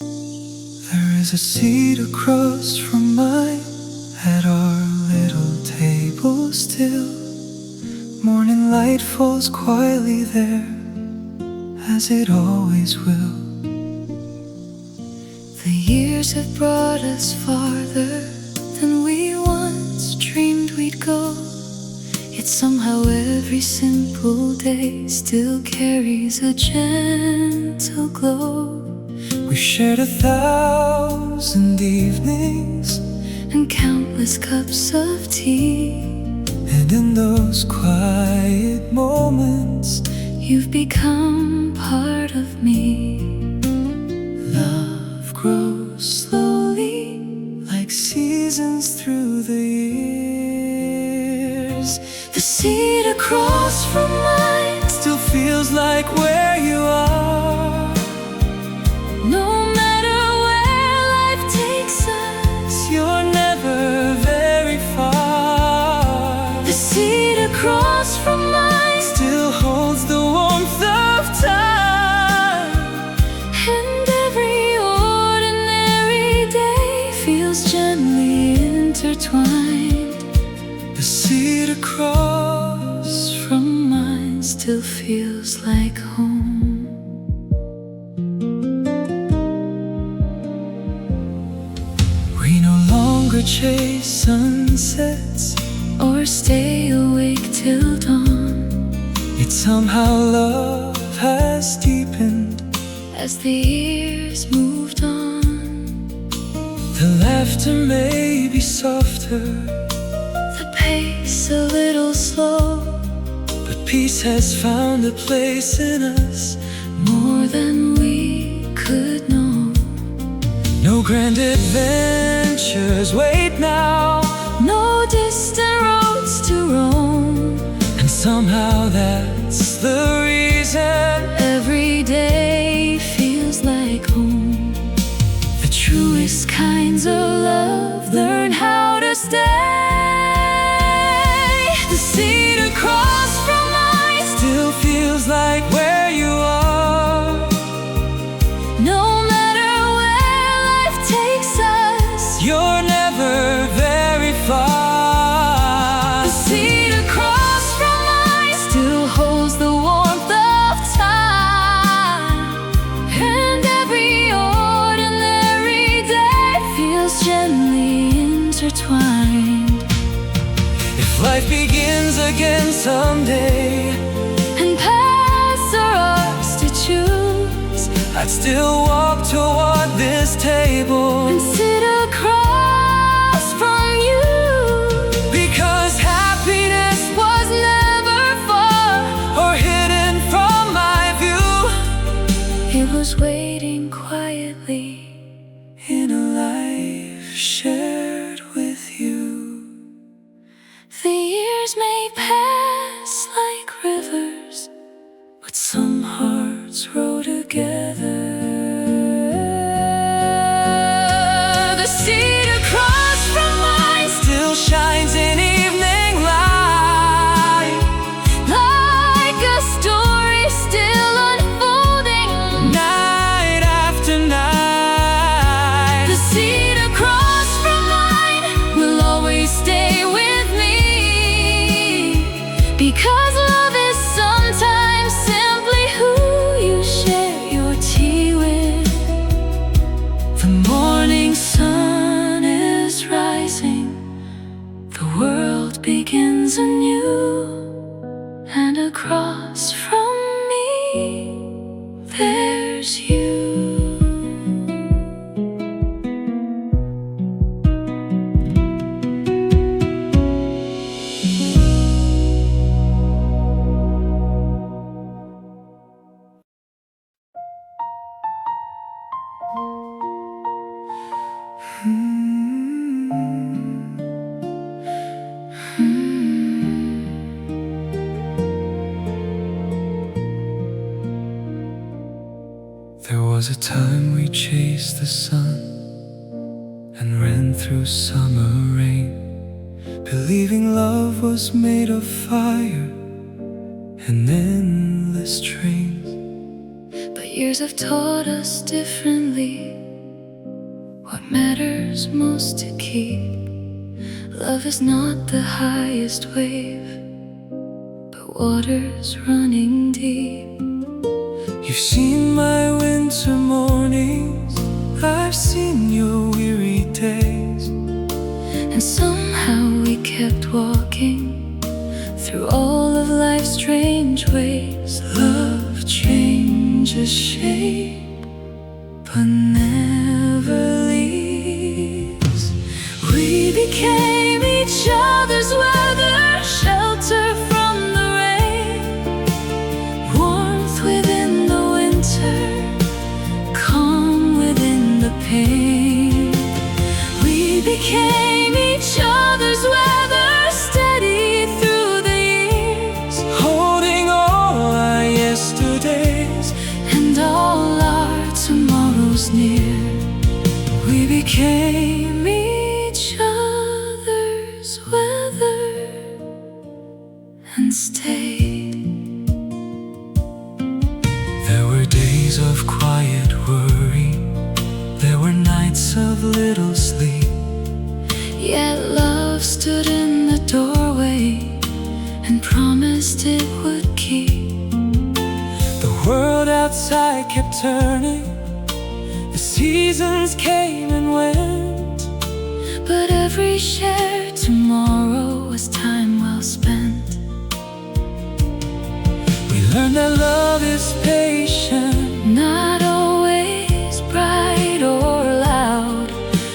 There is a seat across from mine at our little table still. Morning light falls quietly there, as it always will. The years have brought us farther than we once dreamed we'd go. Yet somehow every simple day still carries a gentle glow. We've shared 1,000 evenings and countless cups of tea, and in those quiet moments you've become part of me. Love grows slowly like seasons through the years. The seat across from mine still feels like where you are. No matter where life takes us, you're never very far. The seat across from mine still holds the warmth of time, and every ordinary day feels gently intertwined. The seat across from mine still feels like home. We no longer chase sunsets or stay awake till dawn. Yet somehow love has deepened as the years moved on. The laughter may be softer, the pace a little slow, but peace has found a place in us more than we could know. No grand adventures wait now, no distant roads to roam, and somehow that's the reason every day feels like home. The truest kinds of love learn how to stay. The seat across from mine still feels like where you are. No matter where life takes us, you're never very far. The seat across from mine still holds the warmth of time, and every ordinary day feels gently intertwined. If life begins again someday and paths are ours to choose, I'd still walk toward this table and sit across from you, because happiness was never far or hidden from my view. It was waiting quietly in a life shared with you. The years may pass like rivers, but some hearts grow together. The seat across from mine still shines in evening light, like a story still unfolding night after night. The seat across from mine will always stay with me, because love is sometimes simply who you share your tea with. The morning sun is rising, the world begins anew, and across from me there's you. There was a time we chased the sun and ran through summer rain, believing love was made of fire and endless trains. But years have taught us differently what matters most to keep. Love is not the highest wave, but water's running deep. You've seen my winter mornings, I've seen your weary days, and somehow we kept walking through all of life's strange ways. Love changes shape, but never leaves. We became each other's weather, shelter from the rain, warmth within the winter, calm within the pain. We became each other's weather, steady through the years, holding all our yesterdays and all our tomorrows near. We became each other's weather and stayed. There were days of quiet worry, there were nights of little sleep, yet love stood in the doorway and promised it would keep. The world outside kept turning, the seasons came and went, but every shared tomorrow was time well spent. We learned that love is patient, not always bright or loud.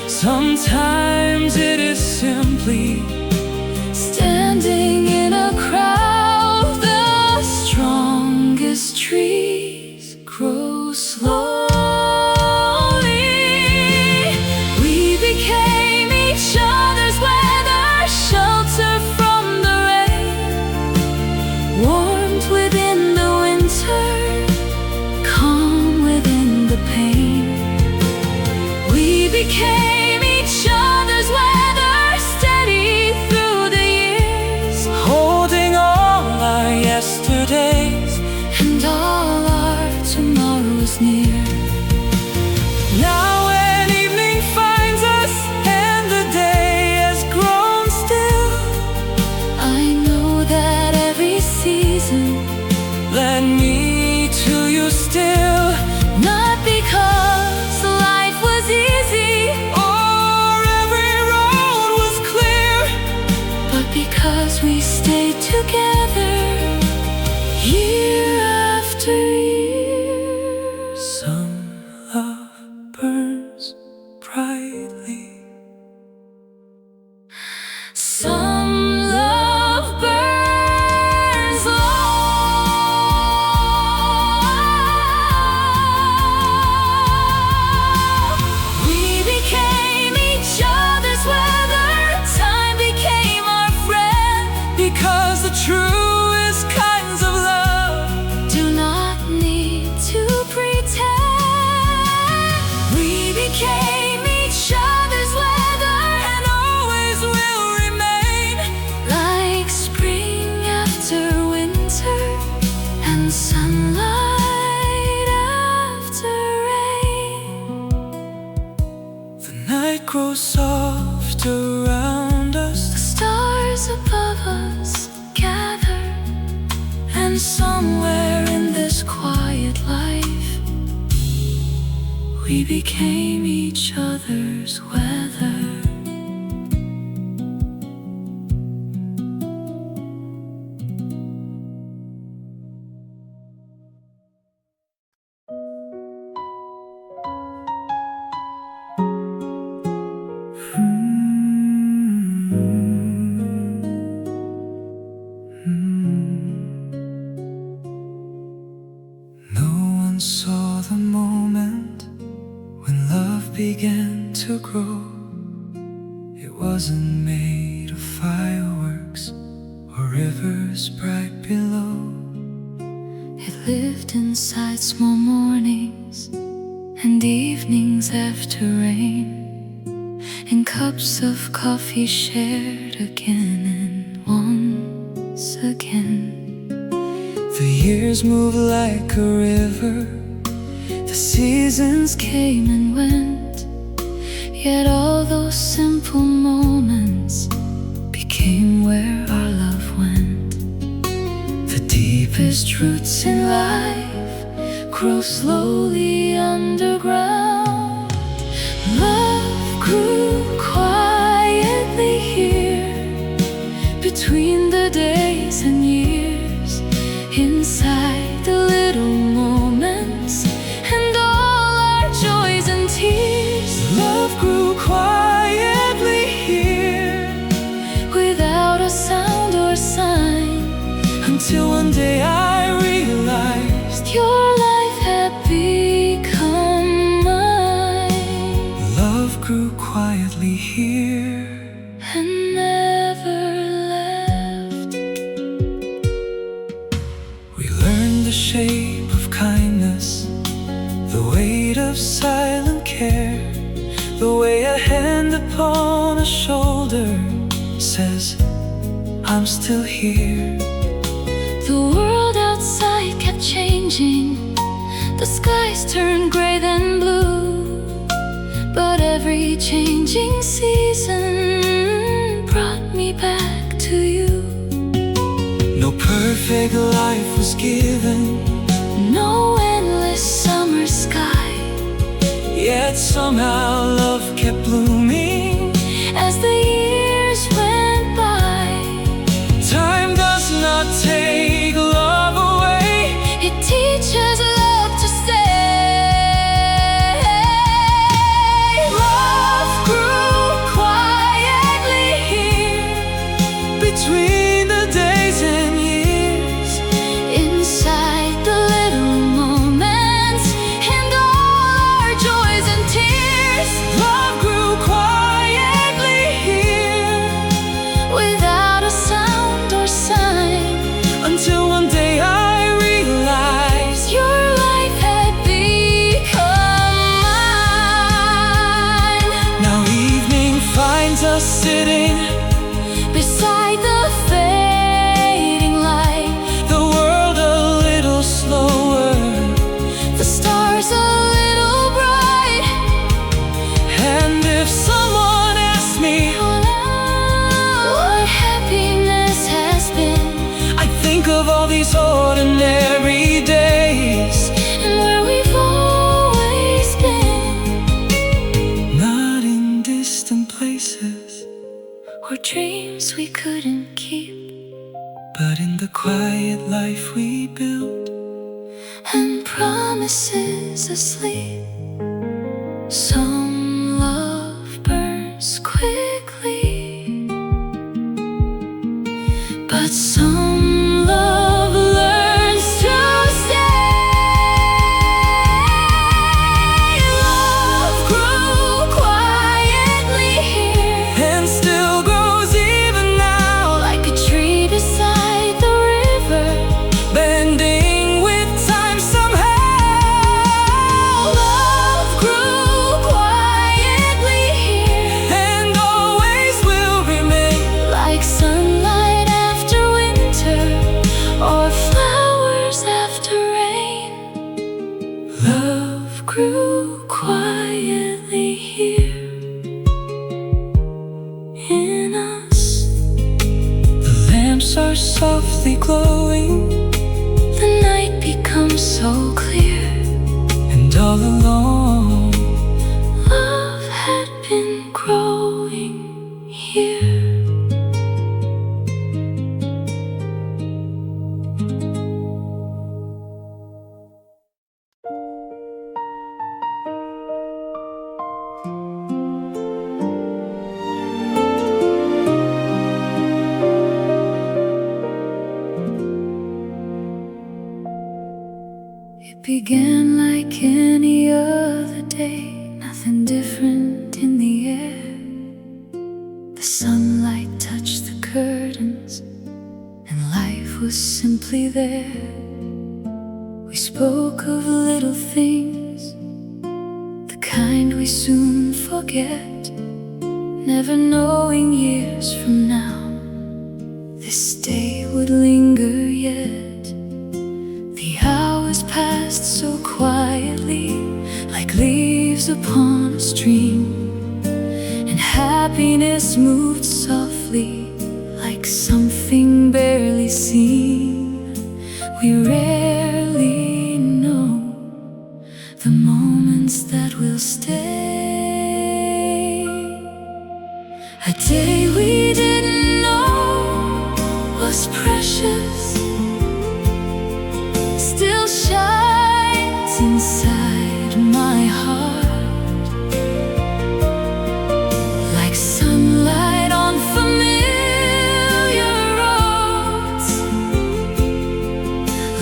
Sometimes it is simply standing in a crowd. The strongest trees grow slowly. We became each other's weather, shelter from the rain, warmth within the winter, calm within the pain. We became each other's weather, steady through the years, holding all our yesterdays and all our tomorrows near. Now when evening finds us and the day has grown still, I know that every season led me to you still. Not because life was easy or every road was clear, but because we stayed together year after year. Some love burns brightly, some love burns low. We became each other's weather, time became our friend, because the truest kinds of love do not need to pretend. We became each other's weather and always will remain, like spring after winter and sunlight after rain. The night grows soft around us, the stars above us gather, and somewhere in this quiet life we became each other's weather. No one saw the moment when love began to grow. It wasn't made of fireworks or rivers bright below. It lived inside small mornings and evenings after rain, in cups of coffee shared again and once again. The years move like a river, seasons came and went, yet all those simple moments became where our love went. The deepest roots in life grow slowly underground. Love grew quietly here, between the days and years, inside the little moments and all our joys and tears. Love grew quietly here, without a sound or sign, until one day I realized your life had become mine. Love grew quietly here and never left. We learned the shape of kindness, the weight of silent care, the way a hand upon a shoulder says, I'm still here. The world outside kept changing, the skies turned gray then blue, but every changing season brought me back to you. No perfect life was given, no endless summer sky, yet somehow love kept blooming as the years went by. Time does not take love away, it teaches love to stay. Love grew quietly here, between the days and years, inside the little moments and all our joys and tears. Love grew quietly here, without a sound or sign, until one day I realized your life had become mine. Now evening finds us sitting beside the fading light, the world a little slower, the stars a little bright. And if someone asks me what happiness has been, I think of all these ordinary days and where we've always been. Not in distant places or dreams we couldn't keep, but in the quiet life we built and promises asleep. Some love burns quickly, but some love learns to stay. Love grew quietly here and still grows even now, like a tree beside the river, bending with time somehow. Love grew quietly here and always will remain, like sunlight after winter or flowers after rain. Love grew quietly here in us. The lamps are softly glowing, the night becomes so clear, and all along love had been growing here. It began like any other day, nothing different in the air. The sunlight touched the curtains and life was simply there. We spoke of little things, the kind we soon forget, never knowing years from now this day would linger yet. The hours passed so quietly, waves upon a stream, and happiness moved softly like something barely seen. We rarely know the moments that will stay. A day we didn't know was precious still shines inside my heart like sunlight on familiar roads.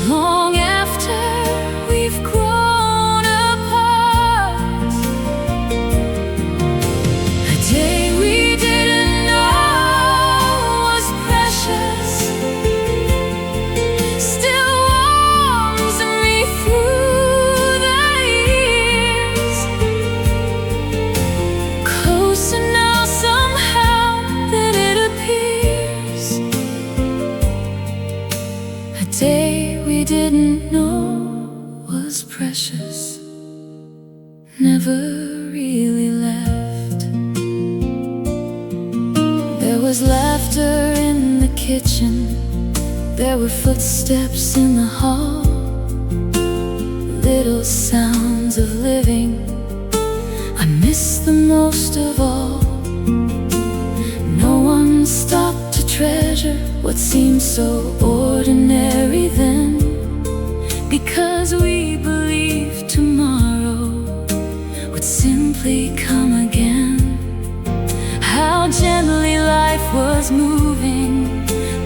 Long after we've grown apart, a day we didn't know was precious still warms me through the years. Closer now somehow than it appears. A day we didn't know was precious never really left. There was laughter in the kitchen, there were footsteps in the hall, little sounds of living I miss the most of all. No one stopped to treasure what seemed so ordinary then, because we believed tomorrow would simply come again. How gently life was moving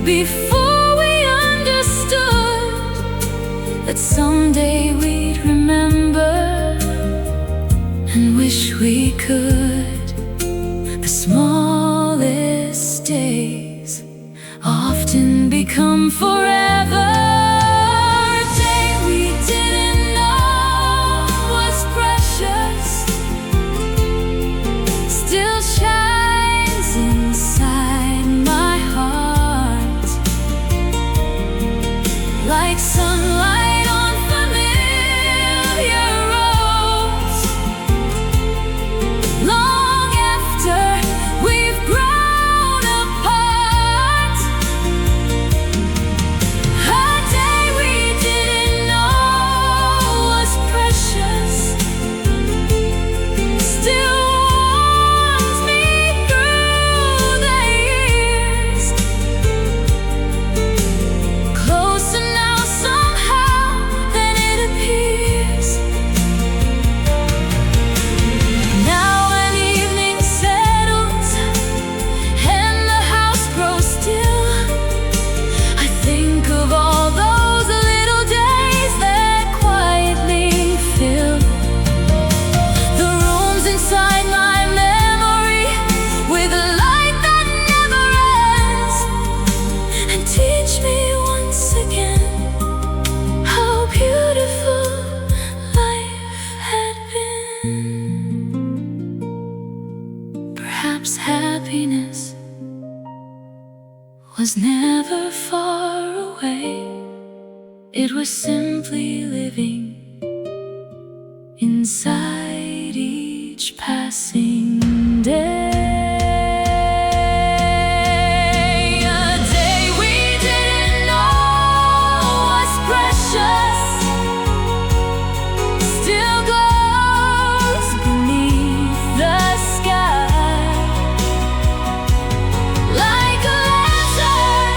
before we understood that someday we'd remember and wish we could. The smallest days often become forever. A day we didn't know was precious still shines inside my heart like sunlight on familiar roads. Long after we've grown apart, a day we didn't know was precious still warms me through the years. Closer now somehow than it appears. Now when evening settles and the house grows still, I think of all those little days that quietly fill the rooms inside my memory with a light that never ends, and teach me once again how beautiful life had been. Perhaps happiness was never far away. It was simply living inside each passing day. A day we didn't know was precious still glows beneath the sky like a lantern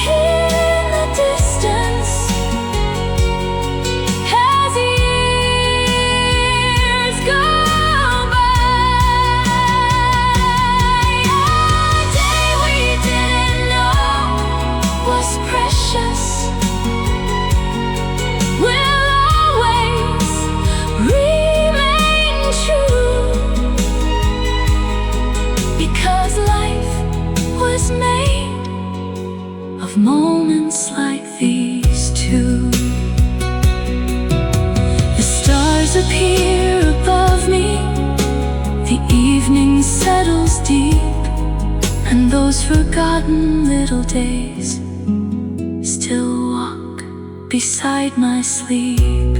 in the distance. As years go by, a day we didn't know was precious will always remain true, because life was made of moments like these two. The stars appear above me, the evening settles deep, and those forgotten little days still walk beside my sleep.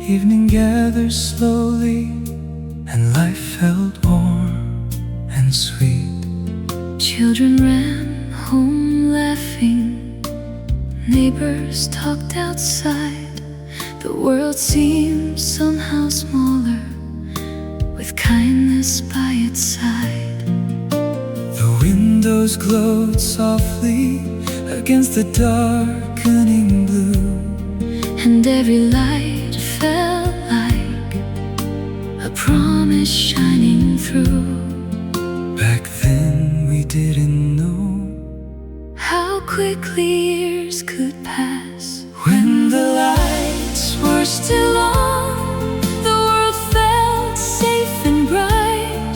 Evening gathers slowly, and life felt warm and sweet. Children ran home laughing, neighbors talked outside. The world seemed somehow smaller, with kindness by its side. The windows glowed softly against the darkening blue, and every light felt like a promise shining through. Back then we didn't know how quickly years could pass. When the lights were still on, the world felt safe and bright,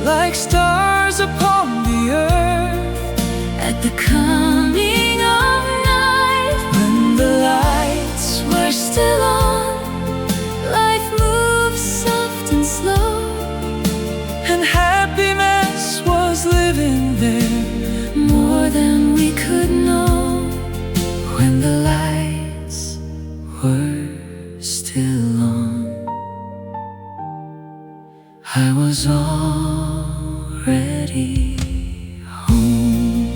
like stars upon the earth at the coming of night. When the lights were still on, life moved soft and slow, and happiness was living there more than we could know. When the lights were still on, I was already home.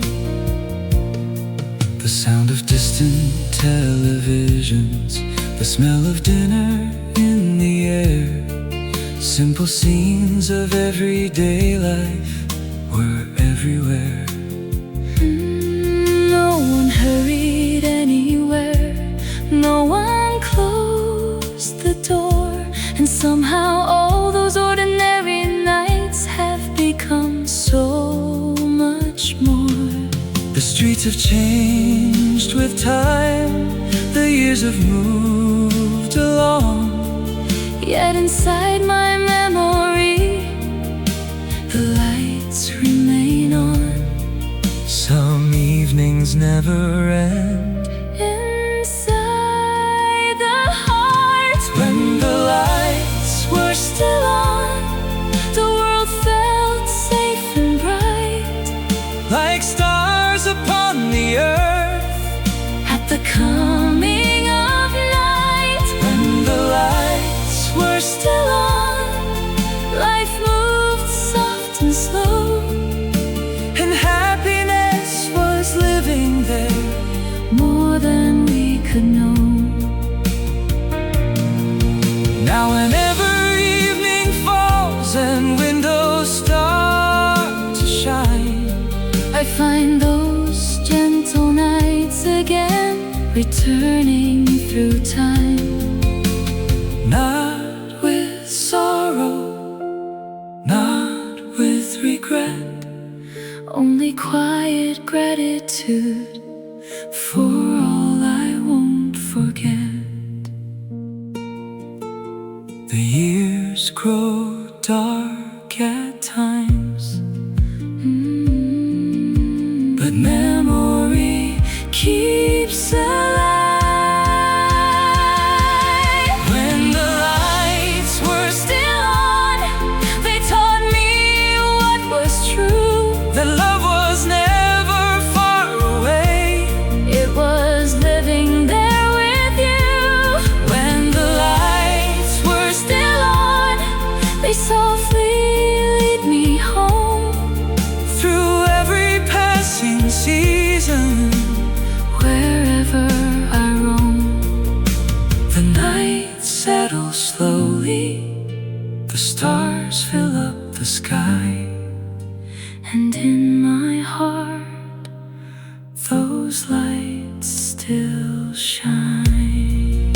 The sound of distant televisions, the smell of dinner in the air, simple scenes of everyday life were everywhere. No one hurried anywhere, no one closed the door, and somehow all those ordinary nights have become so much more. The streets have changed with time, the years have moved along, yet inside my memory the lights remain on. Some evenings never end inside the heart. When the lights were still on, the world felt safe and bright, like stars upon the earth at the coming of night. When the lights were still on, life moved soft and slow, and happiness was living there more than we could know. Now whenever evening falls and windows start to shine, I find those gentle nights again, returning through time. Not with sorrow, not with regret, only quiet gratitude for all I won't forget. The years grow dark at times, but memory keeps alive. When the lights were still on, they taught me what was true, that love was never far away, it was living there with you. When the lights were still on, they softly lead me home through every passing season, wherever I roam. The night settles slowly, the stars fill up the sky, and in my heart those lights still shine.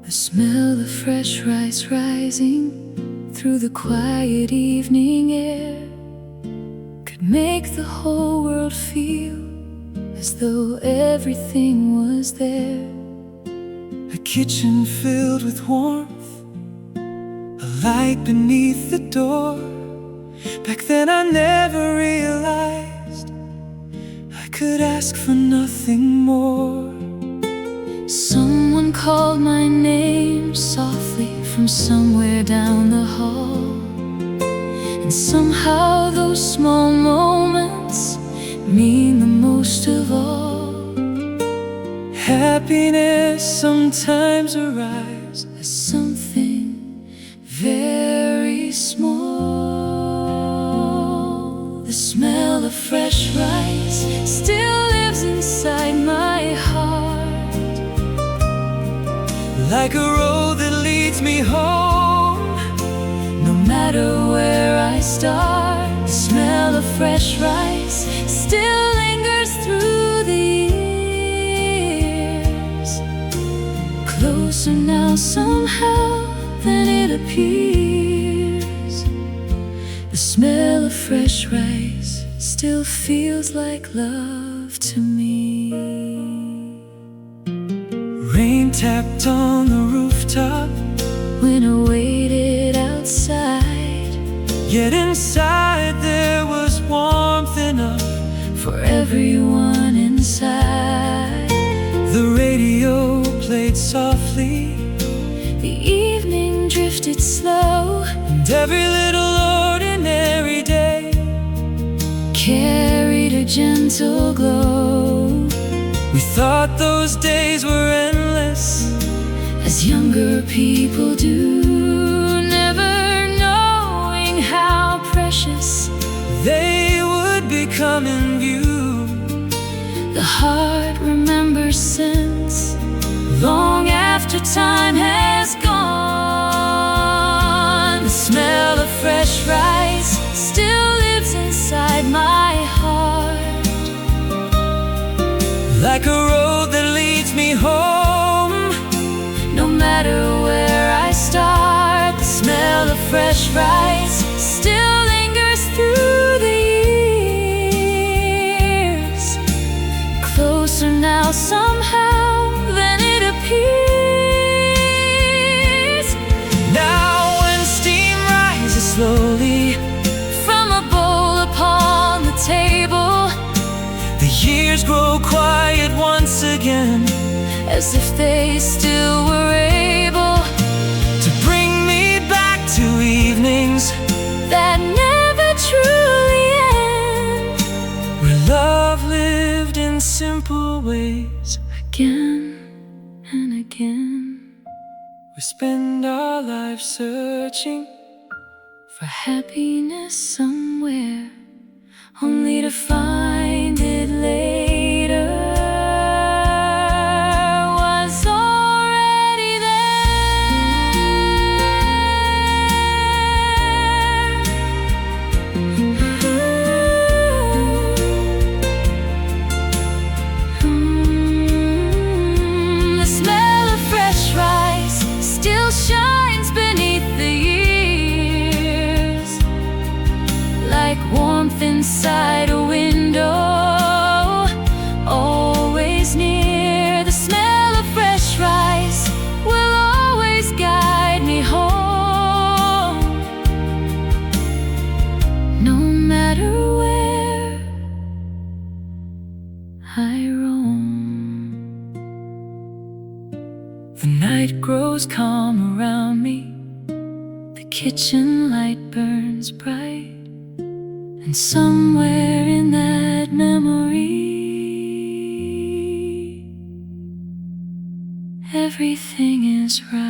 The smell of fresh rice rising through the quiet evening air could make the whole world feel as though everything was there. A kitchen filled with warmth, a light beneath the door, Back then I never realized I could ask for nothing more. Someone called my name softly from somewhere down the hall, and somehow those small moments mean the most of all. Happiness sometimes arrives as something very small. The smell of fresh rice still lives inside my heart, like a road that leads me home. No matter where I start, the smell of fresh rice still lingers through the years. Closer now somehow than it appears. The smell of fresh rice still feels like love to me. Rain tapped on the rooftop when I waited outside, yet inside there was warmth enough for everyone inside. The radio played softly, the evening drifted slow, and every little ordinary day carried a gentle glow. We thought those days were endless, as younger people do, never knowing how precious they would become in view. The heart remembers since, long after time has gone. The smell of fresh rice still lives inside my heart, like a road that leads me home. No matter where I start, the smell of fresh rice still lingers through the years. Closer now somehow than it appears. Now when steam rises slowly from a bowl upon the table, the years grow quiet once again, as if they still were able to bring me back to evenings that never truly end, where love lived in simple ways again and again. We spend our lives searching for happiness somewhere, only to find it later was already there. The smell of fresh rice still shines beneath the years, like warmth inside a window, always near. The smell of fresh rice will always guide me home, no matter where I roam. The night grows calm around me, the kitchen light burns bright, and somewhere in that memory, everything is right.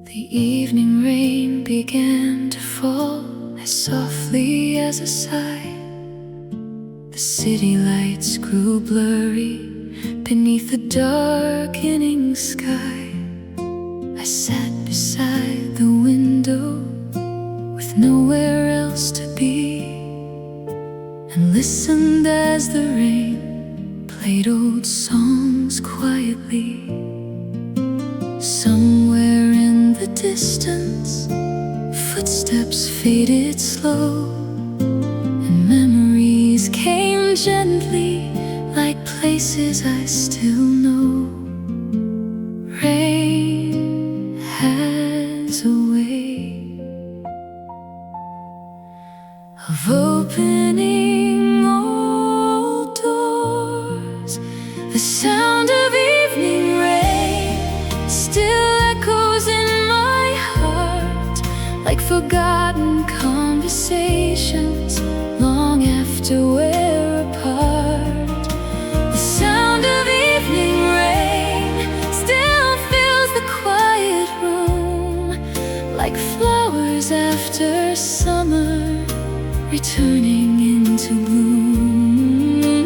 The evening rain began to fall as softly as a sigh. The city lights grew blurry beneath the darkening sky. I sat beside the window with nowhere else to be, and listened as the rain played old songs quietly. Somewhere in the distance, footsteps faded slow, and memories came gently, like places I still know. Rain has a way of opening old doors. The sound of evening rain still echoes in my heart, like forgotten conversations long after we're apart. The sound of evening rain still fills the quiet room, like flowers after summer returning into bloom.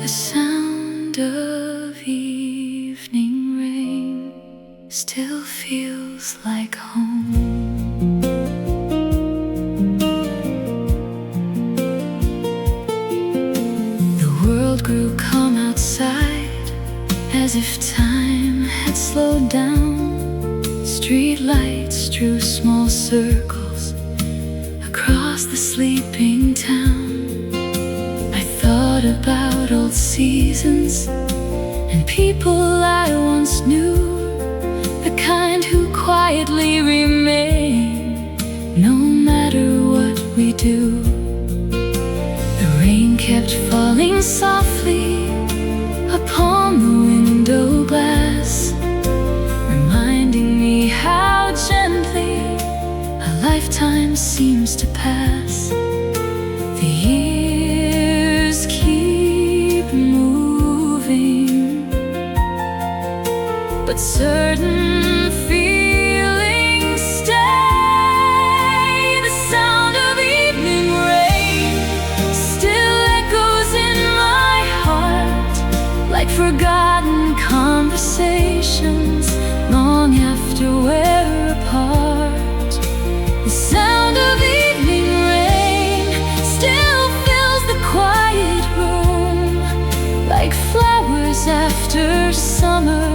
The sound of evening rain still feels like home. The world grew calm outside, as if time had slowed down. Street lights drew small circles across the sleeping town. I thought about old seasons and people I once knew, the kind who quietly remain no matter what we do. The rain kept falling softly upon the window glass, reminding me how gently a lifetime seems to pass. The years keep moving, but certain feelings stay. The sound of evening rain still echoes in my heart, like forgotten conversations long after we're apart. The sound of evening rain still fills the quiet room, like flowers after summer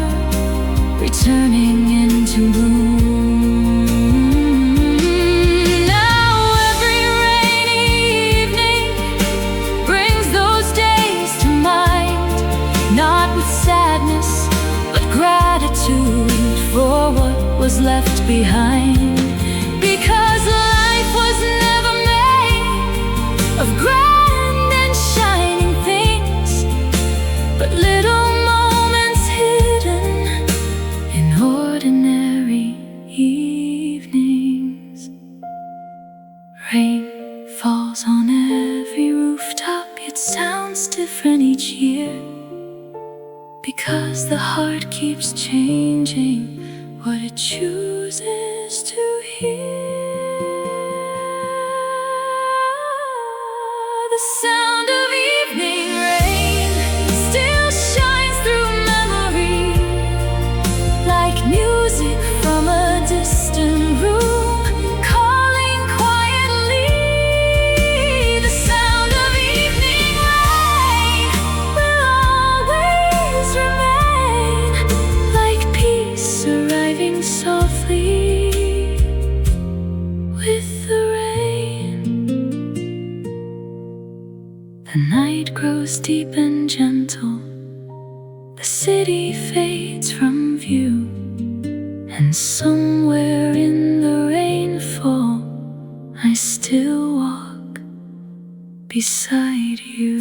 returning into bloom. Now every rainy evening brings those days to mind, not with sadness but gratitude for what was left behind. Because life was never made of grand and shining things, but little moments hidden in ordinary evenings. Rain falls on every rooftop, yet sounds different each year, because the heart keeps changing what it chooses to hear. The sound of evening rain still shines through memory, like music from a distant room, calling quietly. The sound of evening rain will always remain, like peace arriving softly with the rain. The night grows deep and gentle, the city fades from view, and somewhere in the rainfall I still walk beside you.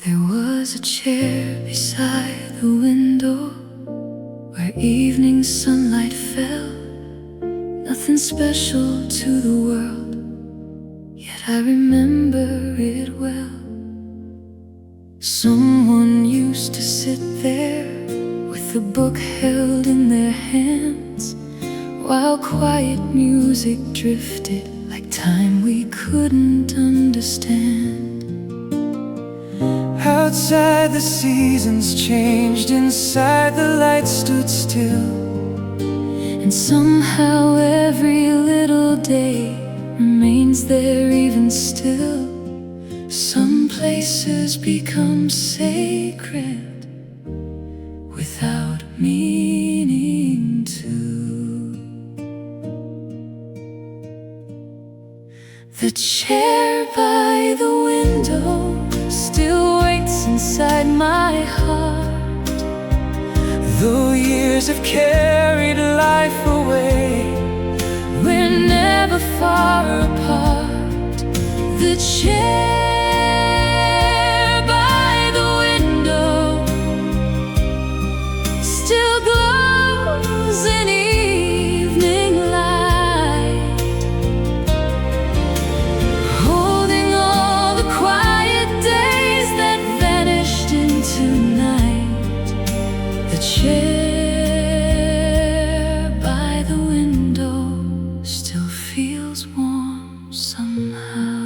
There was a chair beside the window where evening sunlight fell, nothing special to the world, yet I remember it well. someone used to sit there with a book held in their hands, while quiet music drifted like time we couldn't understand. Outside the seasons changed, inside the light stood still, and somehow every little day remains there even still. Some places become sacred without meaning to. The chair by the window still waits inside my heart, though years have carried life away, we're never far apart. The chair by the window still glows in evening light, holding all the quiet days that vanished into night. The chair by the window still feels warm somehow.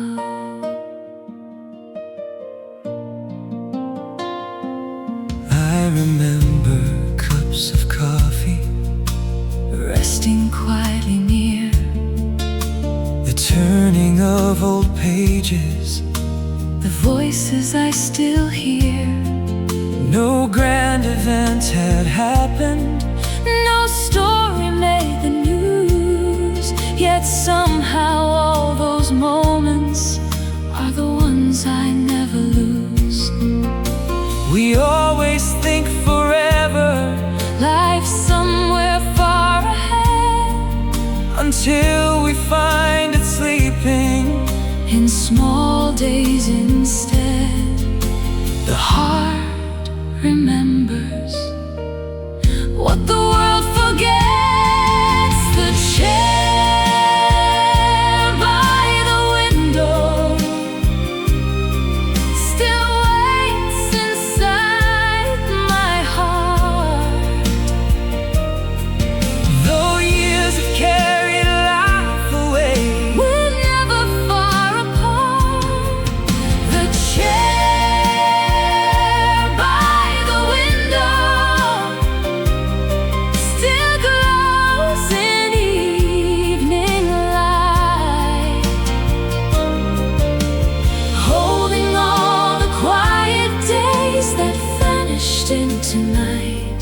I remember cups of coffee resting quietly near, the turning of old pages, the voices I still hear. No grand event had happened, no story made the news, yet somehow all those moments are the ones I never lose. We always think forever, life somewhere far ahead, until we find it sleeping in small days instead. The heart remembers what the world forgets. The chair by the window still waits inside my heart, though years have carried life away, we're never far apart. The chair by the window still glows in evening light, holding all the quiet days that vanished into night.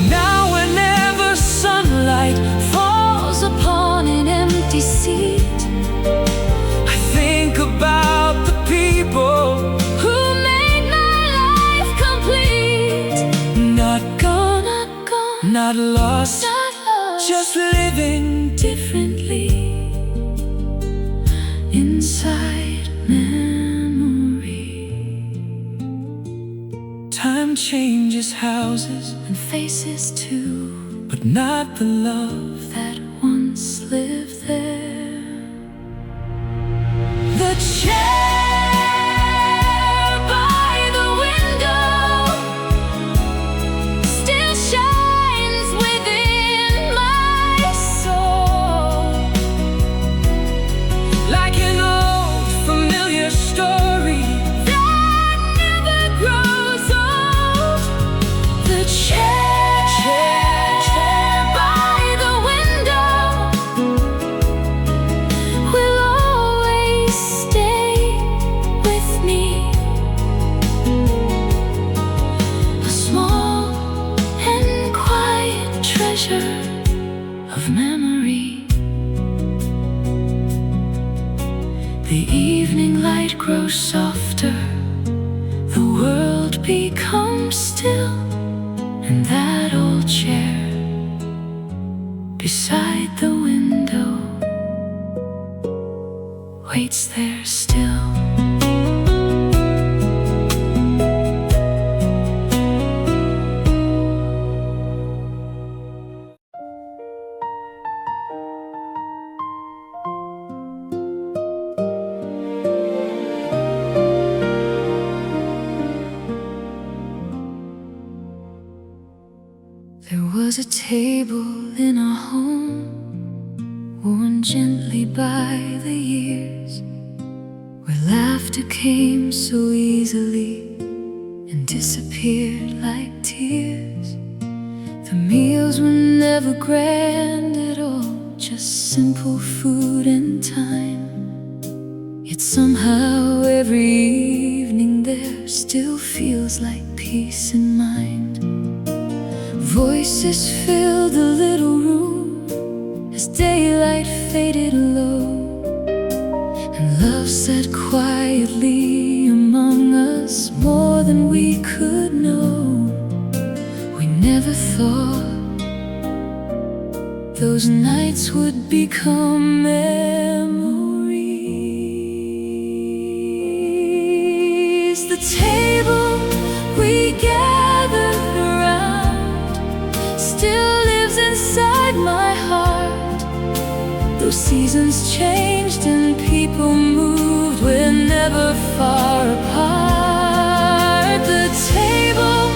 Now whenever sunlight falls upon an empty seat, I think about the people who made my life complete. Not gone, not lost, just living differently inside memory. Time changes houses and faces too, but not the love that once lived there. The chair by the window still shines within my soul, like an old familiar story that never grows old. The chair by the window will always stay with me, a small and quiet treasure of memory. The evening light grows softer, the world becomes still, and that old chair beside the window waits there still. table in our home, worn gently by the years, where laughter came so easily and disappeared like tears. The meals were never grand at all, just simple food and time. Yet somehow every evening there still feels like peace in mind. Voices filled the little room as daylight faded low, and love sat quietly among us more than we could know. We never thought those nights would become memories. The table we gathered still lives inside my heart. Though seasons changed and people moved, we're never far apart. The table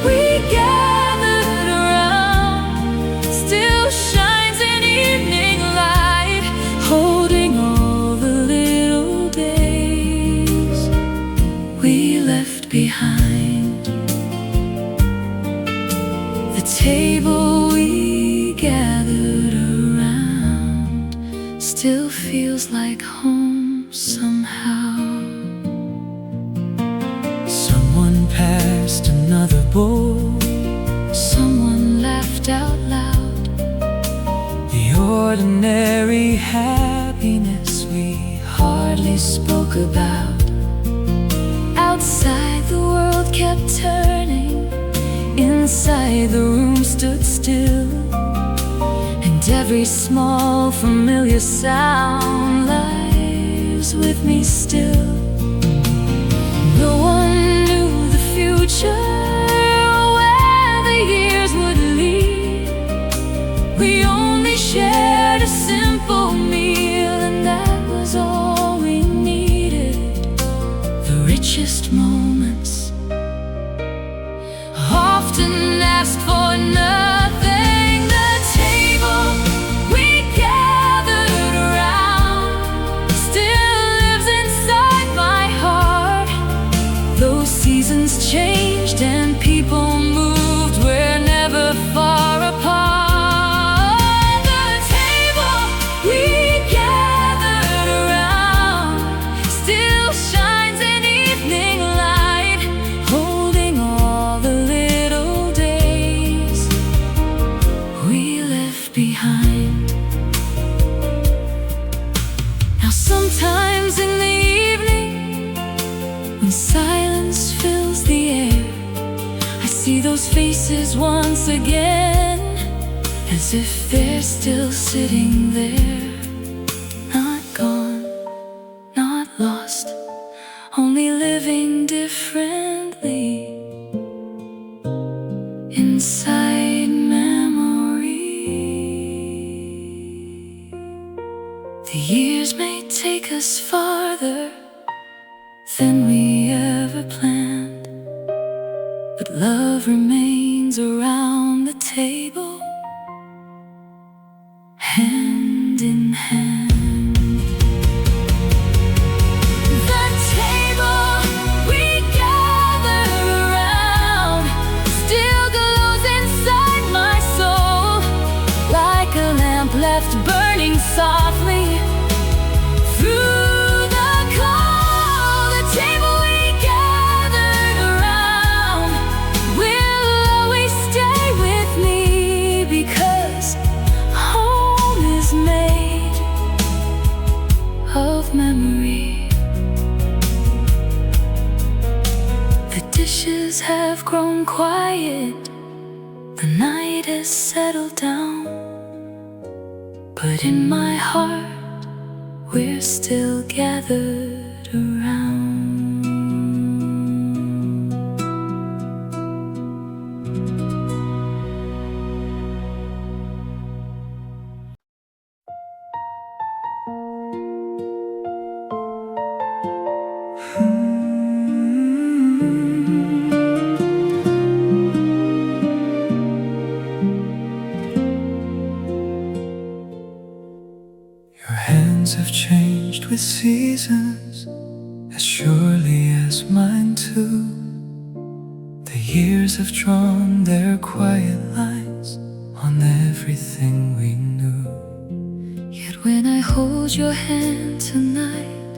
we gathered around still shines in evening light, holding all the little days we left behind. The table we gathered around still feels like home somehow. Someone passed another bowl, someone laughed out loud. The ordinary happiness we hardly spoke about. Outside the world kept turning, inside the room stood still, and every small familiar sound lies with me still. No one knew the future or where the years would lead. We only shared a simple meal, and that was all we needed. The richest moments often asked for nothing. The table we gathered around still lives inside my heart. Though seasons changed and people moved, we're never far apart. The table we gathered around still shines in evening light, holding all the little days we left behind. Now sometimes in the evening, when silence fills the air, I see those faces once again, as if they're still sitting there. Not gone, not lost, only living differently inside memory. The years may take us farther than we ever planned, but love remains around the table, hand in hand. The table we gather around still glows inside my soul, like a lamp left burning softly through the cold. The table we gathered around will always stay with me, because home is made of memory. The dishes have grown quiet, the night has settled down, but in my heart we're still gathered around. surely as mine too. The years have drawn their quiet lines on everything we knew. Yet when I hold your hand tonight,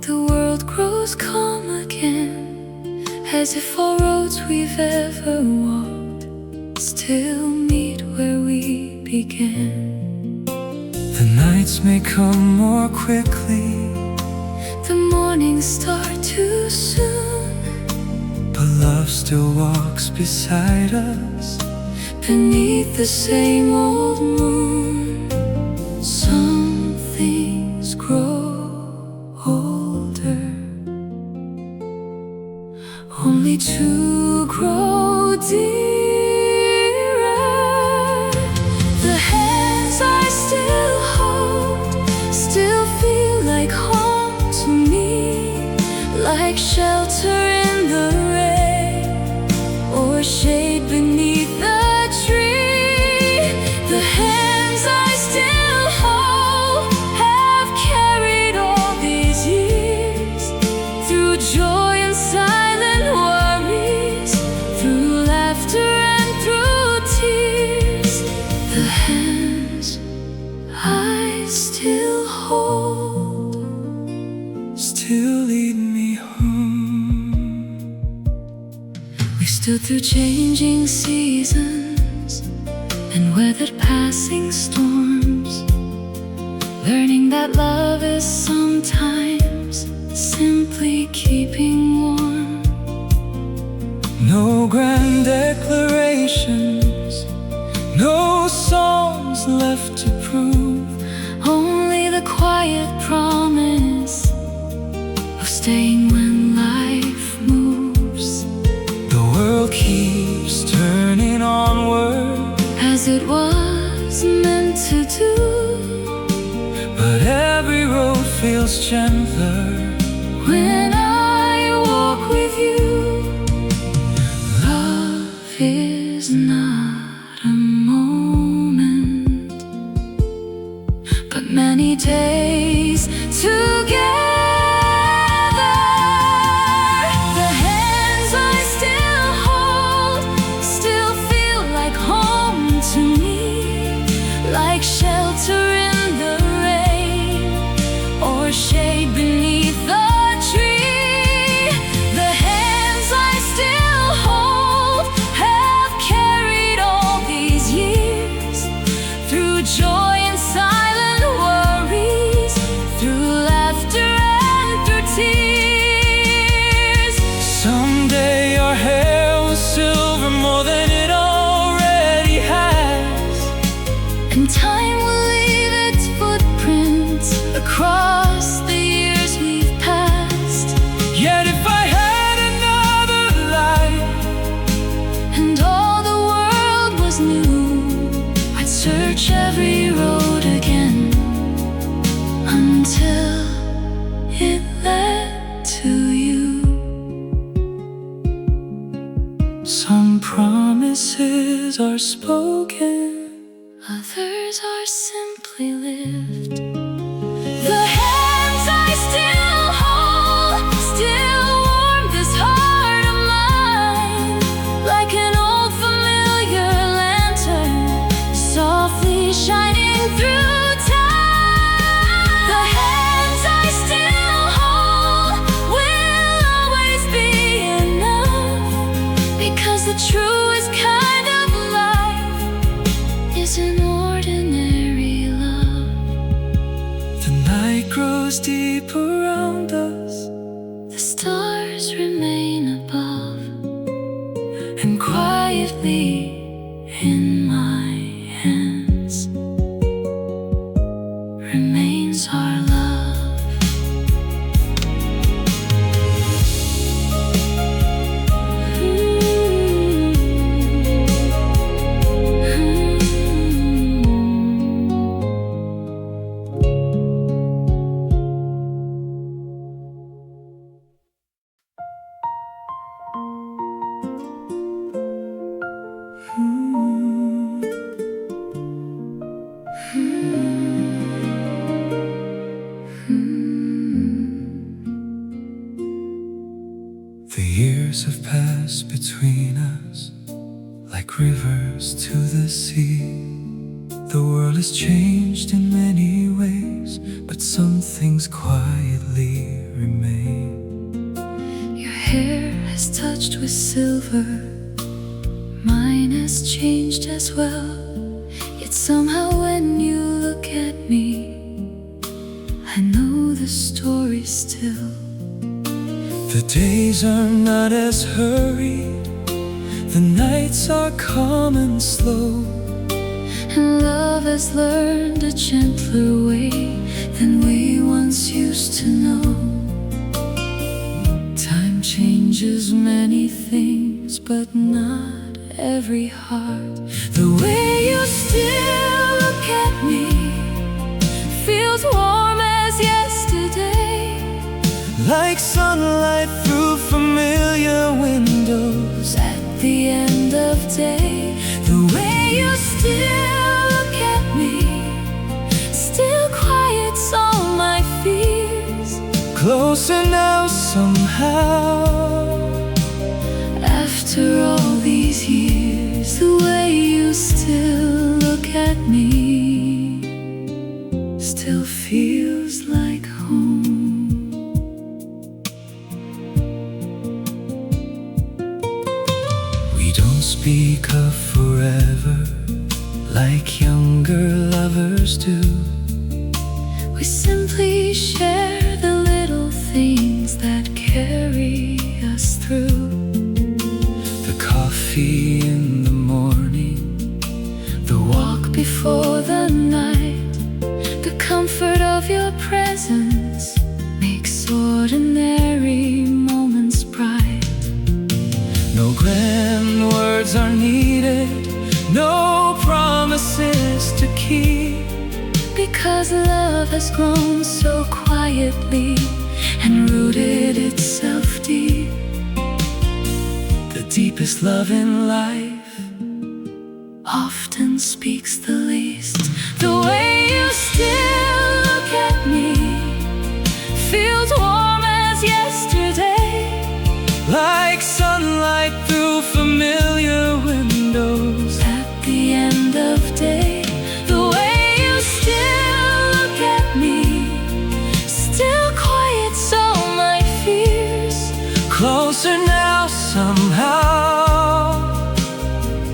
the world grows calm again, as if all roads we've ever walked still meet where we began. The nights may come more quickly, the mornings start too soon, but love still walks beside us beneath the same old moon. Some things grow older, only to grow dearer. The hands I still hold still feel like home to me, like shelter in the rain or shade beneath the tree. The hands I still hold have carried all these years, through joy and silent worries, through laughter and through tears. The hands I still hold still lead me home. We stood through changing seasons and weathered passing storms, learning that love is sometimes simply keeping warm. No grand declarations, no songs left to prove, only the quiet promise of staying when life moves. The world keeps turning onward, as it was meant to do, but every road feels gentler when I walk with you. Love is not a moment, but many days together. The hands I still hold still feel like home to me, like shelter in the rain or shade beneath the tree. The hands I still hold have carried all these years, through joy and silent worries, through laughter and through tears. Someday your hair will silver more than it already has, and time will leave its footprints across the years we've passed. Yet if I had another life and all the world was new, I'd search every road again until it led to you. Some promises are spoken, others are simply lived. The hands I still hold still warm this heart of mine, like an old familiar lantern softly shining through time. The hands I still hold will always be enough, because the truest kind of life is an ordinary love. years have passed between us, like rivers to the sea. The world has changed in many ways, but some things quietly remain. Your hair has touched with silver, mine has changed as well. Yet somehow when you look at me, I know the story still. The days are not as hurried, the nights are calm and slow, and love has learned a gentler way than we once used to know. Time changes many things, but not every heart. The way you still look at me feels warm as yesterday, like sunlight through familiar windows at the end of day. The way you still look at me still quiets all my fears. Closer now somehow, after all these years. The way you still look at me still feels like home. We don't speak of forever like younger lovers do. We simply share the little things that carry us through. The coffee in the morning, the walk before the night, the comfort of your presence makes ordinary moments bright. No grand words are needed, no promises to keep, because love has grown so quietly and rooted itself deep. The deepest love in life often speaks the least. The way you still look at me feels warm as yesterday, like sunlight through familiar windows at the end of day. The way you still look at me still quiets all my fears. Closer now somehow,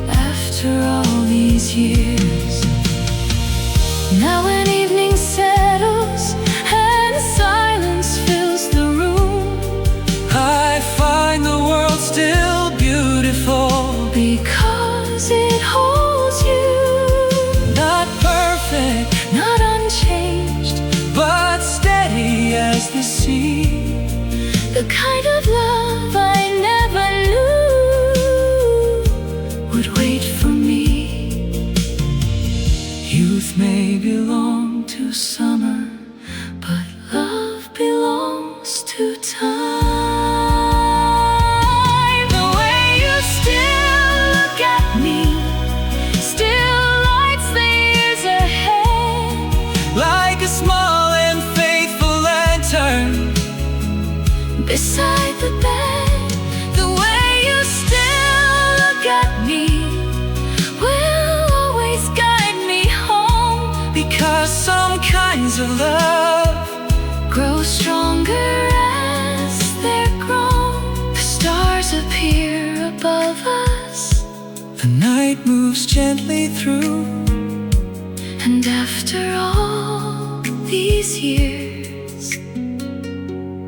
after all these years. Now when evening settles and silence fills the room, I find the world still beautiful because it holds you. Not perfect, not unchanged, but steady as the sea. The kind of love I never knew would wait for me. Youth may belong to summer, but love belongs to time. The way you still look at me still lights the years ahead, like a small and faithful lantern beside the bed. The way you still look at me will always guide me home, because some kinds of love grow stronger as they're grown. The stars appear above us, the night moves gently through, and after all these years,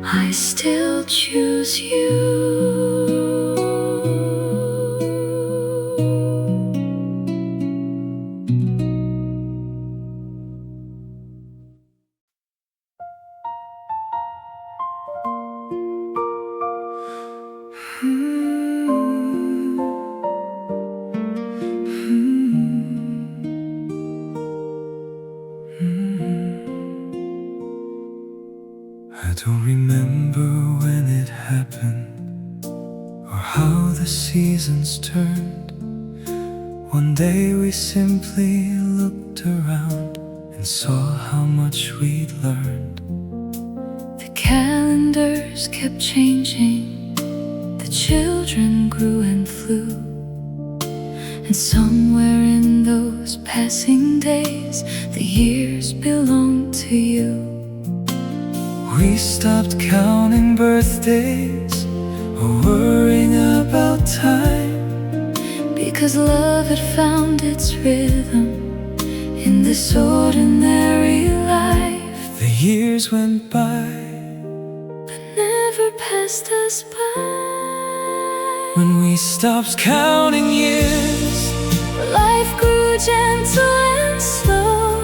I still choose you. I don't remember when it happened or how the seasons turned. One day we simply looked around and saw how much we'd learned. The calendars kept changing, the children grew and flew. And somewhere in those passing days, the years belonged to you. We stopped counting birthdays or worrying about time, because love had found its rhythm in this ordinary life. The years went by, but never passed us by. When we stopped counting years, life grew gentle and slow,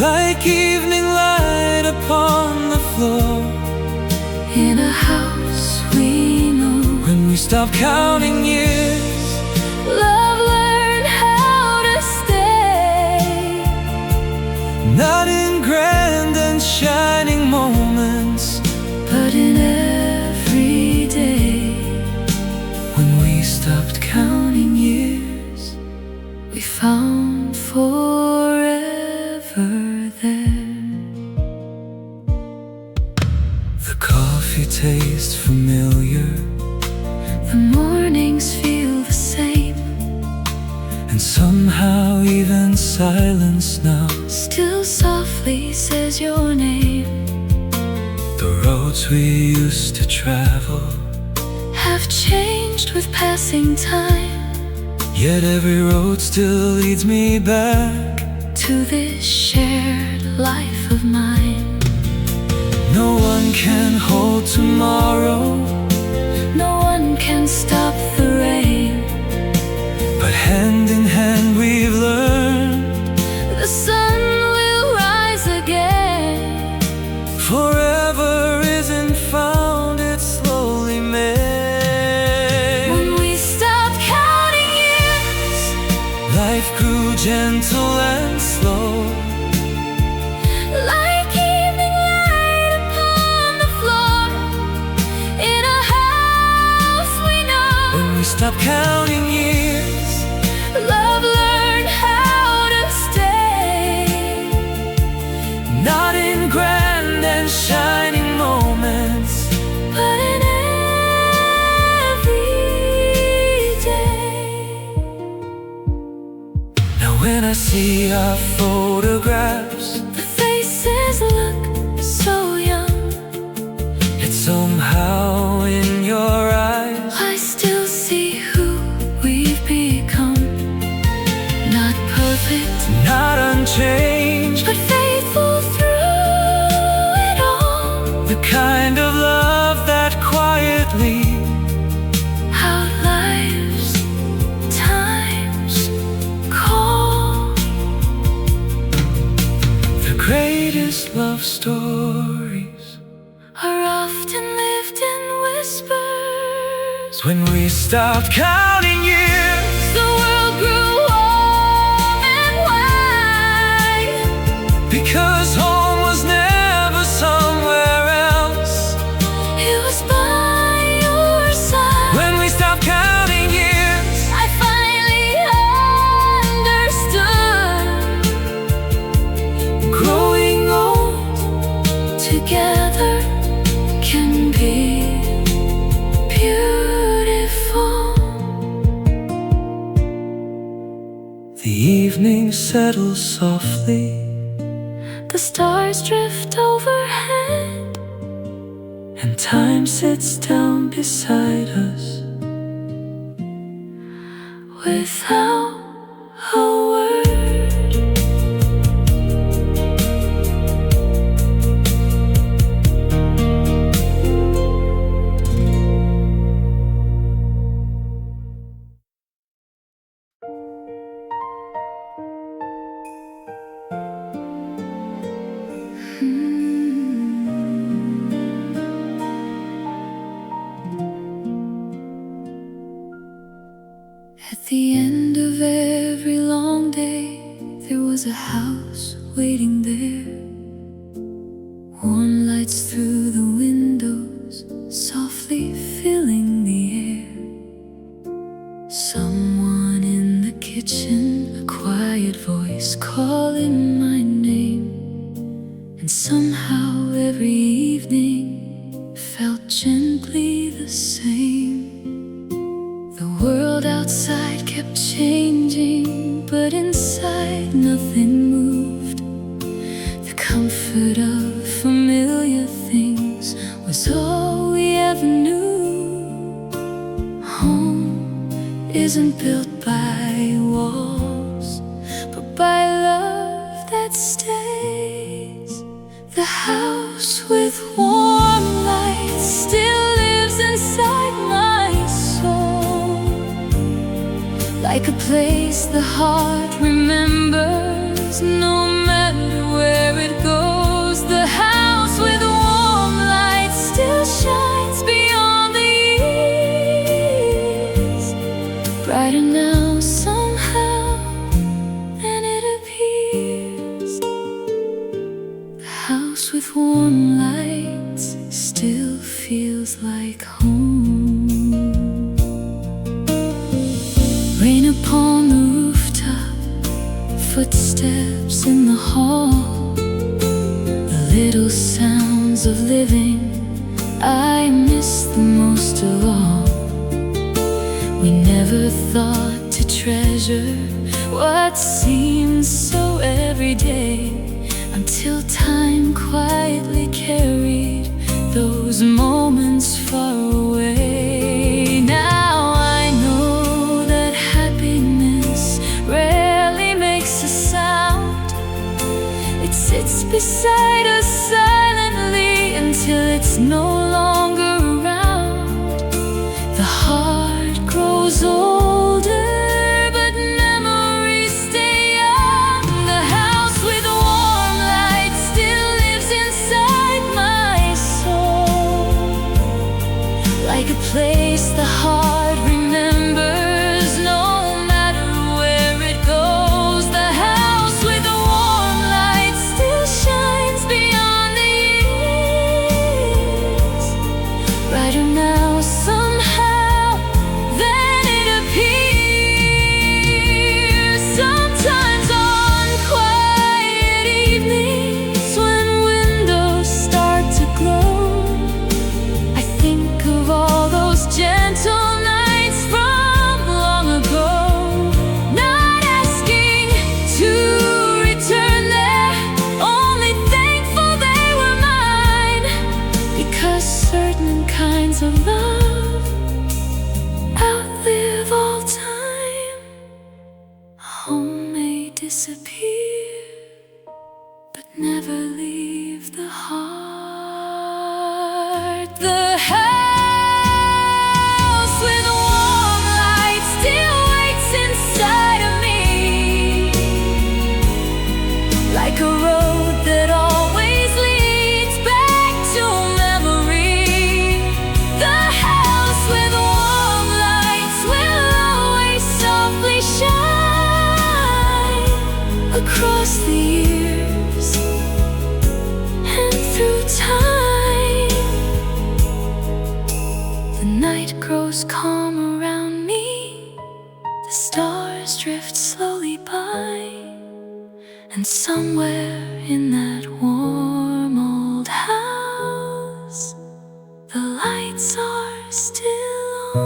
like evening light upon the floor in a house we know. When we stopped counting years, love learned how to stay, not in grand and shining moments, but in every day. When we stopped counting years, we found forever there. The coffee tastes familiar, the mornings feel the same, and somehow even silence now still softly says your name. The roads we used to travel have changed with passing time, yet every road still leads me back to this shared life of mine. No one can hold tomorrow, no one can stop the rain, but hand in hand we've learned the sun will rise again. Forever isn't found, it's slowly made. When we stopped counting years, life grew gentle and slow, like evening light upon the floor in a house we know. When we stopped counting years, love learned how to stay, not in grand and shining moments, but in every day. Now when I see our photographs, the faces look so young, yet somehow in your eyes I still see who we've become. Not perfect, not unchanged, but faithful through it all. The kind of love that quietly outlives time's call. The greatest love stories are often lived in whispers. When we stopped counting years, the world grew warm and wide, because home was never somewhere else, it was by your side. When we stopped counting years, I finally understood. Growing old together can be beautiful. The evening settles softly, the stars drift overhead, and time sits down beside us without a word. At the end of every long day, there was a house waiting there. Warm lights through the windows, softly filling the air. Someone in the kitchen, a quiet voice calling my name. And somehow every evening felt gently the same. kept changing, but inside nothing moved. The comfort of familiar things was all we ever knew. Home isn't built by walls, but by love that stays. The house with warm lights still lives inside my soul, like a place the heart remembers, no matter where it goes. The house with warm lights still shines beyond the years, brighter now somehow than it appears. The house with warm lights still feels like home. Rain upon the rooftop, footsteps in the hall, the little sounds of living I miss the most of all. We never thought to treasure what seems so everyday, until time quietly carried those moments far away. Now I know that happiness rarely makes a sound. It sits beside us silently until it's no longer around. The heart grows older, but memories stay young. The house with warm lights still lives inside my soul, like a place the heart remembers, no matter where it goes. The house with the warm lights still shines beyond the years, brighter now somehow than it appears. Sometimes on quiet evenings when windows start to glow, I think of all those gentle nights from long ago, not asking to return there, only thankful they were mine, because certain kinds of love outlive all time. Home may disappear, but never leave the heart. The house with warm lights still waits inside of me, like a road that always leads back to memory. The house with warm lights will always softly shine across the years and through time. The night grows calm around me, the stars drift slowly by, and somewhere in that warm old house, the lights are still on.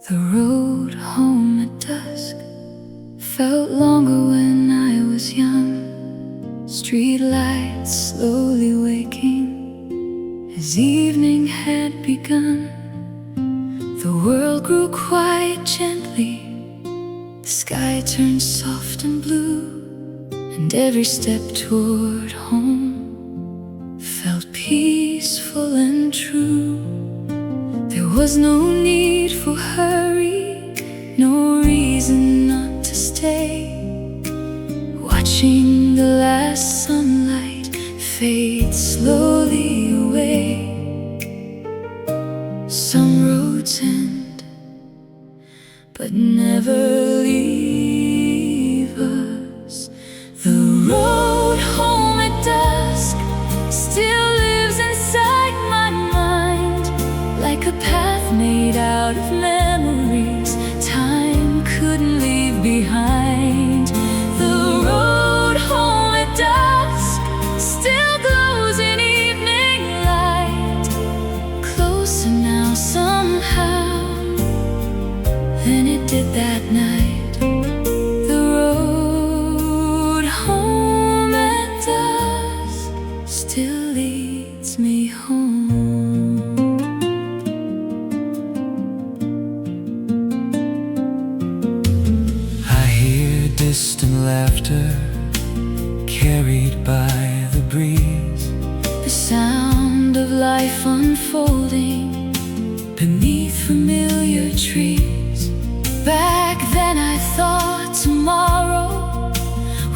The road home at dusk felt longer when I was young. Street lights slowly waking as evening had begun. The world grew quiet gently, the sky turned soft and blue, and every step toward home felt peaceful and true. There was no need for hurry, no reason not to stay, watching the last sunlight fade slowly away. Some roads end, but never leave us. out of memories time couldn't leave behind. The road home at dusk still glows in evening light, closer now somehow than it did that night. The road home at dusk still leads me home. Distant laughter carried by the breeze, the sound of life unfolding beneath familiar trees. Back then I thought tomorrow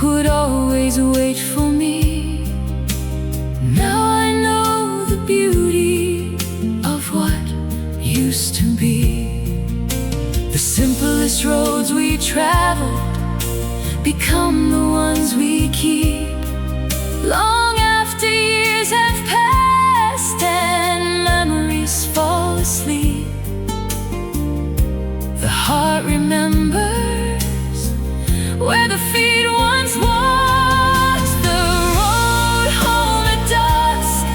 would always wait for me. Now I know the beauty of what used to be. The simplest roads we traveled become the ones we keep long after years have passed and memories fall asleep. The heart remembers where the feet once walked. The road home at dusk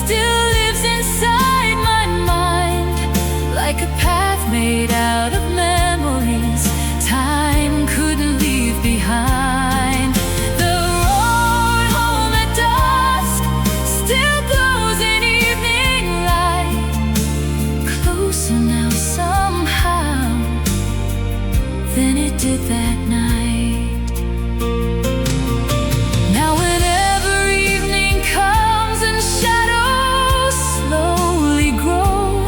still lives inside my mind, like a path made out of memories time couldn't leave behind. The road home at dusk still glows in evening light, closer now somehow than it did that night. Now whenever evening comes and shadows slowly grow,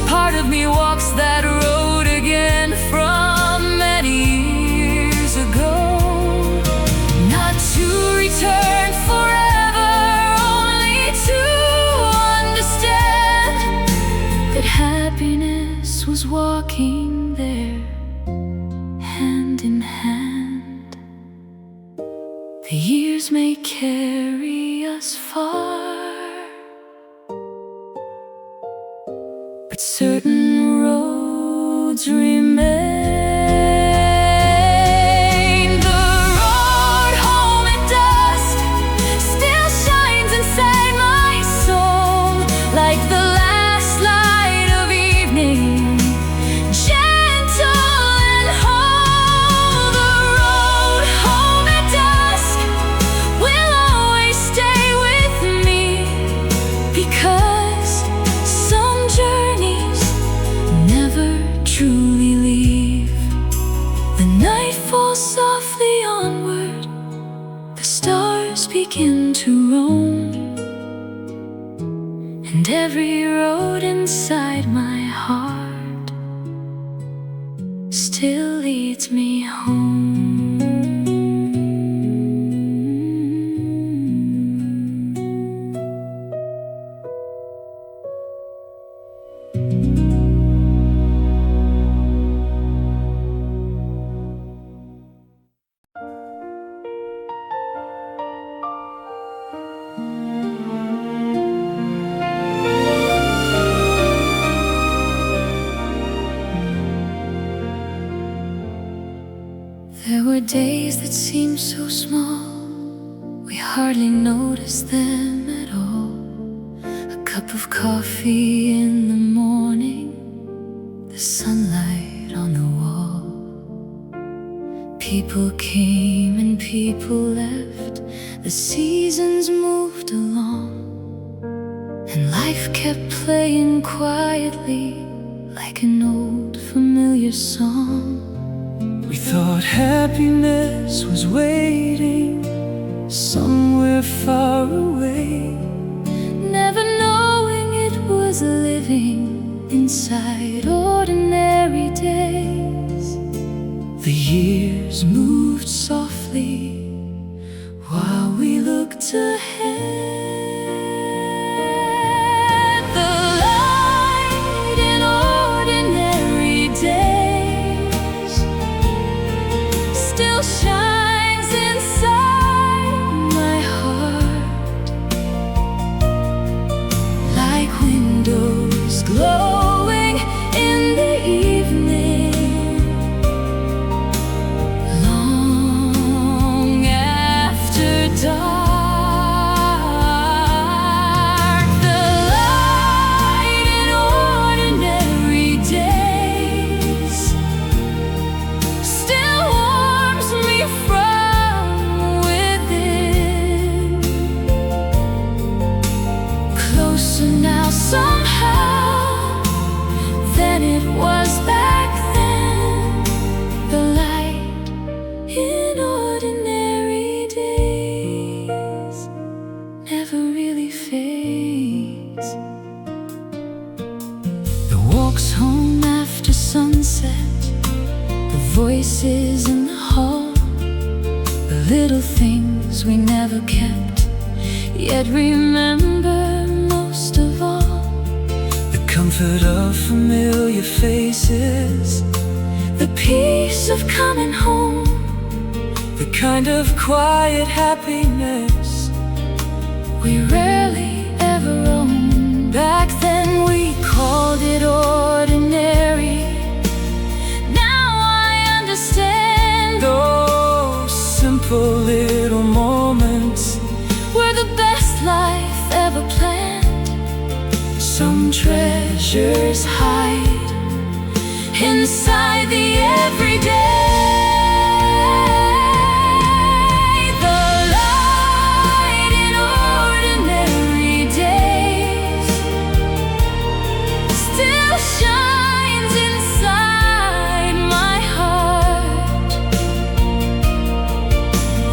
part of me walks that road again from many return forever, only to understand that happiness was walking there hand in hand. The years may carry us far, but certain roads remain. Softly onward, the stars begin to roam, and every road inside my heart still leads me home. There were days that seemed so small, we hardly noticed them at all. A cup of coffee in the morning, the sunlight on the wall. People came and people left, the seasons moved along, and life kept playing quietly like an old familiar song. We thought happiness was waiting somewhere far away, never knowing it was living inside ordinary days. The years moved softly while we looked ahead. The light in ordinary days still shines inside my heart, like windows glowing in the little things we never kept, yet remember most of all. The comfort of familiar faces, The peace of coming home, the kind of quiet happiness we rarely ever owned. back then we Called it ordinary. Now I understand. those simple little moments Were the best life ever planned. some treasures Hide inside the everyday. The light in ordinary days still shines inside my heart,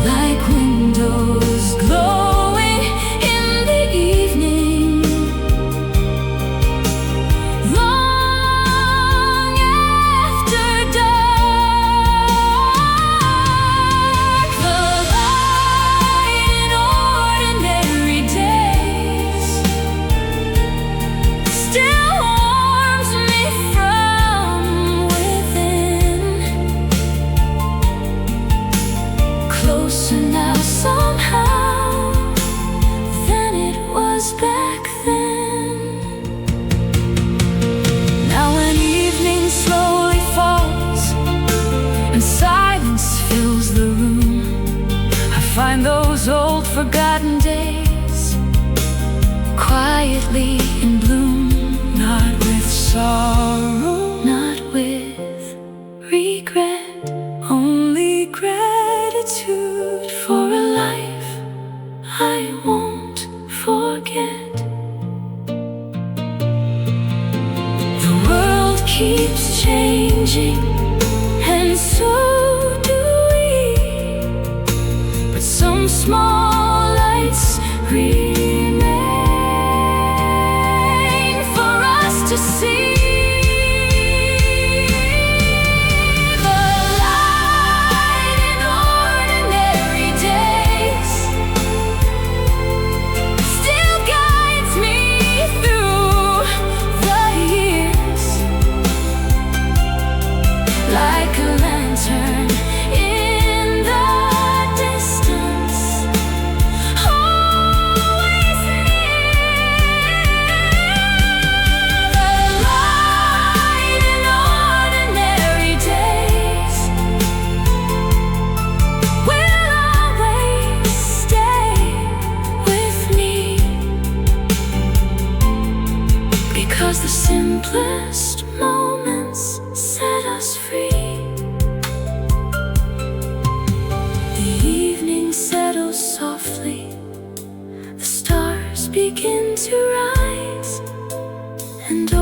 like windows glowing in the evening, long after dark. The light in ordinary days still warms me from within, closer now somehow than it was back then. Now when evening slowly falls and silence fills the room, I find those old forgotten days quietly in bloom. not with sorrow, Not with regret, only gratitude for a life I won't forget. The world keeps changing, and so do we, but some small lights remain for us to see. The light in ordinary days still guides me through the years, like a lantern in the distance, always near. The light in ordinary days will always stay with me, because the simplest moments set us free. The evening settles softly, the stars begin to rise, and